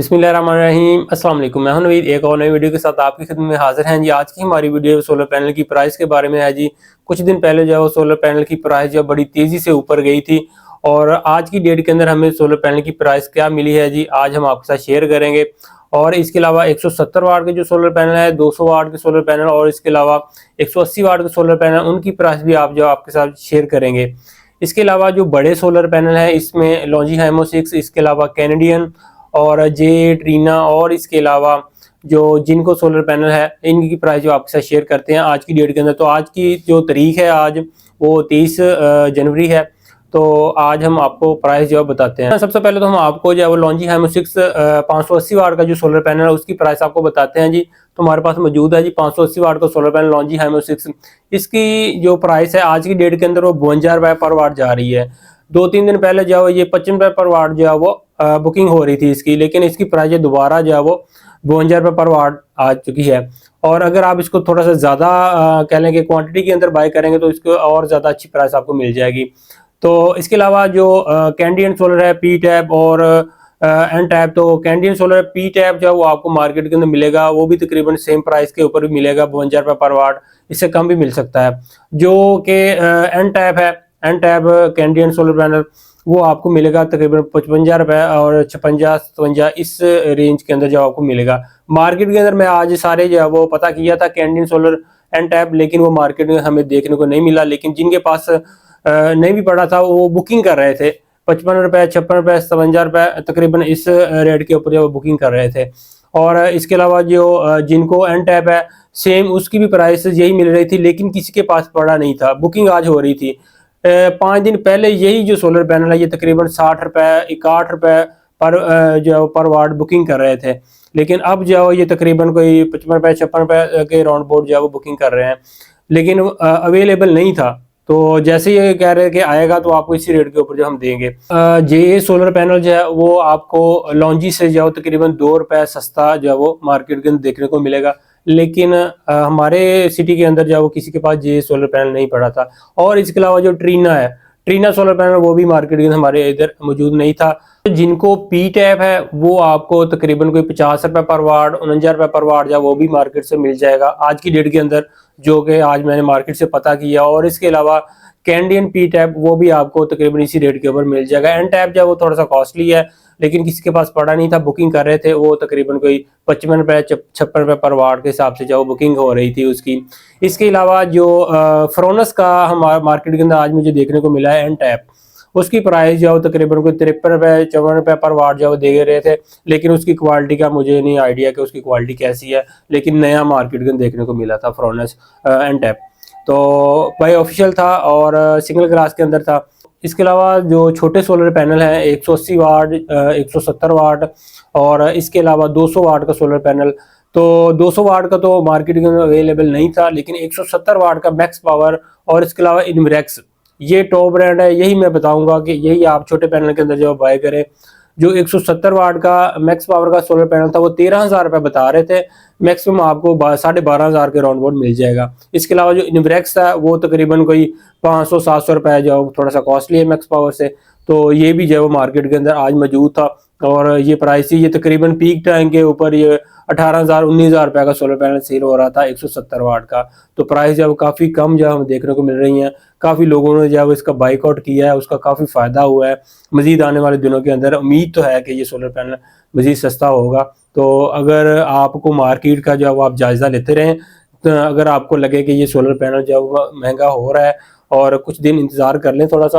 बिस्मिल्लाहिर्रहमानिर्रहीम। अस्सलाम वालेकुम। मैं हूं नवीद, एक और नई वीडियो के साथ आपकी खिदमत में हाजिर हैं जी। आज की हमारी वीडियो सोलर पैनल की प्राइस के बारे में है जी। कुछ दिन पहले जो है वो सोलर पैनल की प्राइस जो बड़ी तेज़ी से ऊपर गई थी और आज की डेट के अंदर हमें सोलर पैनल की प्राइस क्या मिली है जी, आज हम आपके साथ शेयर करेंगे। और इसके अलावा 170 वाट के जो सोलर पैनल है, 200 वाट के सोलर पैनल और इसके अलावा 180 वाट के सोलर पैनल, उनकी प्राइस भी आप जो आपके साथ शेयर करेंगे। इसके अलावा जो बड़े सोलर पैनल हैं इसमें लॉन्जी हाइमो 6, इसके अलावा कैनेडियन और जे ट्रीना और इसके अलावा जो जिनको सोलर पैनल है इनकी प्राइस जो आपके साथ शेयर करते हैं आज की डेट के अंदर। तो आज की जो तारीख है आज वो 23 जनवरी है। तो आज हम आपको प्राइस जो है बताते हैं। सबसे पहले तो हम आपको जो है वो लॉन्जी हाइमो 6 580 वाट का जो सोलर पैनल है उसकी प्राइस आपको बताते हैं जी। तो हमारे पास मौजूद है जी 580 वाट का सोलर पैनल लॉन्जी हाइमो 6। इसकी जो प्राइस है आज की डेट के अंदर वो 52 रुपये पर वाट जा रही है। 2-3 दिन पहले जो है ये 55 रुपये पर वाट जो है वो बुकिंग हो रही थी इसकी, लेकिन इसकी प्राइस दोबारा जो है वो 52 रुपये पर वाट आ चुकी है। और अगर आप इसको थोड़ा सा ज़्यादा कह लें कि क्वांटिटी के अंदर बाय करेंगे तो इसको और ज़्यादा अच्छी प्राइस आपको मिल जाएगी। तो इसके अलावा जो कैंडियन सोलर है पी टैप और एन टैप, तो कैंडियन सोलर पी टैप जो है वो आपको मार्केट के अंदर मिलेगा, वो भी तकरीबन सेम प्राइस के ऊपर भी मिलेगा, 52 रुपये पर वाट, इससे कम भी मिल सकता है। जो कि एन टैप है, n type Canadian solar panel, वो आपको मिलेगा तकरीबन 55 रुपये और 56-57 इस रेंज के अंदर जो आपको मिलेगा। मार्केट के अंदर मैं आज सारे जो है वो पता किया था कैंडियन सोलर एन टैप, लेकिन वो मार्केट में हमें देखने को नहीं मिला। लेकिन जिनके पास नहीं भी पड़ा था वो बुकिंग कर रहे थे, 55 रुपये, 56 रुपये, 57 रुपये तकरीबन इस रेट के ऊपर जो बुकिंग कर रहे थे। और इसके अलावा जो जिनको एन टैप है सेम उसकी भी प्राइस यही मिल रही थी, लेकिन किसी के पास पड़ा नहीं था, बुकिंग आज हो रही थी। 5 दिन पहले यही जो सोलर पैनल है ये तकरीबन 60 रुपये, 61 रुपये पर जो पर वाट बुकिंग कर रहे थे, लेकिन अब जो है ये तकरीबन कोई 55 रुपये, 56 रुपये के राउंड बोर्ड जो है वो बुकिंग कर रहे हैं, लेकिन अवेलेबल नहीं था। तो जैसे ये कह रहे हैं कि आएगा तो आपको इसी रेट के ऊपर जो हम देंगे। जे सोलर पैनल जो है वो आपको लॉन्जी से जो तकरीबन 2 रुपये सस्ता जो है वो मार्केट के अंदर देखने को मिलेगा, लेकिन हमारे सिटी के अंदर जो है वो किसी के पास जे सोलर पैनल नहीं पड़ा था। और इसके अलावा जो ट्रीना है, ट्रीना सोलर पैनल, वो भी मार्केट के अंदर हमारे इधर मौजूद नहीं था। जिनको पी टैप है वो आपको तकरीबन कोई 50 रुपये पर वाट, 49 रुपये पर वाट जो है वो भी मार्केट से मिल जाएगा आज की डेट के अंदर, जो कि आज मैंने मार्केट से पता किया। और इसके अलावा कैंडियन पी टैप वो भी आपको तकरीबन इसी रेट के ऊपर मिल जाएगा। एन टैप जो है वो थोड़ा सा कॉस्टली है, लेकिन किसी के पास पड़ा नहीं था, बुकिंग कर रहे थे, वो तकरीबन कोई 55 रुपये, 56 रुपये पर वाट के हिसाब से जो बुकिंग हो रही थी उसकी। इसके अलावा जो फ्रोनस का हमारा मार्केट के अंदर आज मुझे देखने को मिला है एन टैप, उसकी प्राइस जो है तकरीबन कोई 53 रुपये, 54 रुपये पर वाट जो दे रहे थे, लेकिन उसकी क्वालिटी का मुझे नहीं आइडिया कि उसकी क्वालिटी कैसी है, लेकिन नया मार्केट के अंदर देखने को मिला था फ्रोनस एन टैप। तो भाई ऑफिशियल था और सिंगल ग्लास के अंदर था। इसके अलावा जो छोटे सोलर पैनल हैं 180 वाट, 170 वाट और इसके अलावा 200 वाट का सोलर पैनल, तो 200 वाट का तो मार्केट में अवेलेबल नहीं था, लेकिन 170 वाट का मैक्स पावर और इसके अलावा इनवरेक्स, ये टॉप ब्रांड है। यही मैं बताऊंगा कि यही आप छोटे पैनल के अंदर जो बाय करें। जो 170 वाट का मैक्स पावर का सोलर पैनल था वो 13,000 रुपये बता रहे थे, मैक्सिमम आपको 12,500 के राउंड बोर्ड मिल जाएगा। इसके अलावा जो इनवरेक्स था वो तकरीबन कोई 500-700 रुपये जो थोड़ा सा कॉस्टली है मैक्स पावर से, तो ये भी जो है वो मार्केट के अंदर आज मौजूद था। और ये प्राइस ही ये तकरीबन पीक टाइम के ऊपर ये 18,000-19,000 रुपये का सोलर पैनल सेल हो रहा था 170 वाट का। तो प्राइस जो है वो काफ़ी कम जो है हम देखने को मिल रही हैं। काफ़ी लोगों ने जो है वो इसका बाइकआउट किया है, उसका काफ़ी फ़ायदा हुआ है। मज़ीद आने वाले दिनों के अंदर उम्मीद तो है कि ये सोलर पैनल मज़ीद सस्ता होगा। तो अगर आपको मार्केट का जो है वो आप जायज़ा लेते रहें, तो अगर आपको लगे कि ये सोलर पैनल जो है वो महंगा हो रहा है और कुछ दिन इंतज़ार कर लें थोड़ा सा,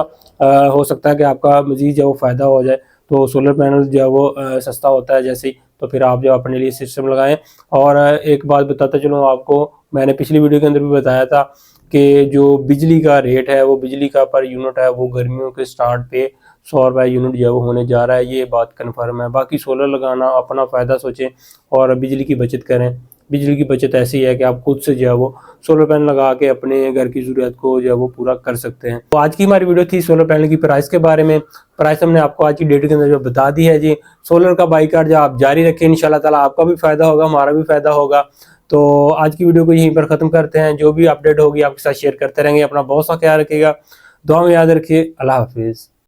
हो सकता है कि आपका मज़ीद जो है वो फ़ायदा हो जाए। तो सोलर पैनल जो है वो सस्ता होता है जैसे ही, तो फिर आप जो अपने लिए सिस्टम लगाएं। और एक बात बताता चलूँ आपको, मैंने पिछली वीडियो के अंदर भी बताया था कि जो बिजली का रेट है, वो बिजली का पर यूनिट है, वो गर्मियों के स्टार्ट पे 100 रुपये यूनिट जो है वो होने जा रहा है, ये बात कन्फर्म है। बाकी सोलर लगाना अपना फ़ायदा सोचें और बिजली की बचत करें। बिजली की बचत ऐसी है कि आप खुद से जो है वो सोलर पैनल लगा के अपने घर की ज़रूरत को जो है वो पूरा कर सकते हैं। तो आज की हमारी वीडियो थी सोलर पैनल की प्राइस के बारे में। प्राइस हमने आपको आज की डेट के अंदर जो बता दी है जी। सोलर का बाइकआउट जो आप जारी रखें, इंशाल्लाह ताला आपका भी फ़ायदा होगा, हमारा भी फ़ायदा होगा। तो आज की वीडियो को यहीं पर ख़त्म करते हैं। जो भी अपडेट होगी आपके साथ शेयर करते रहेंगे। अपना बहुत सा ख्याल रखिएगा, दुआ में याद रखिए। अल्लाह हाफिज़।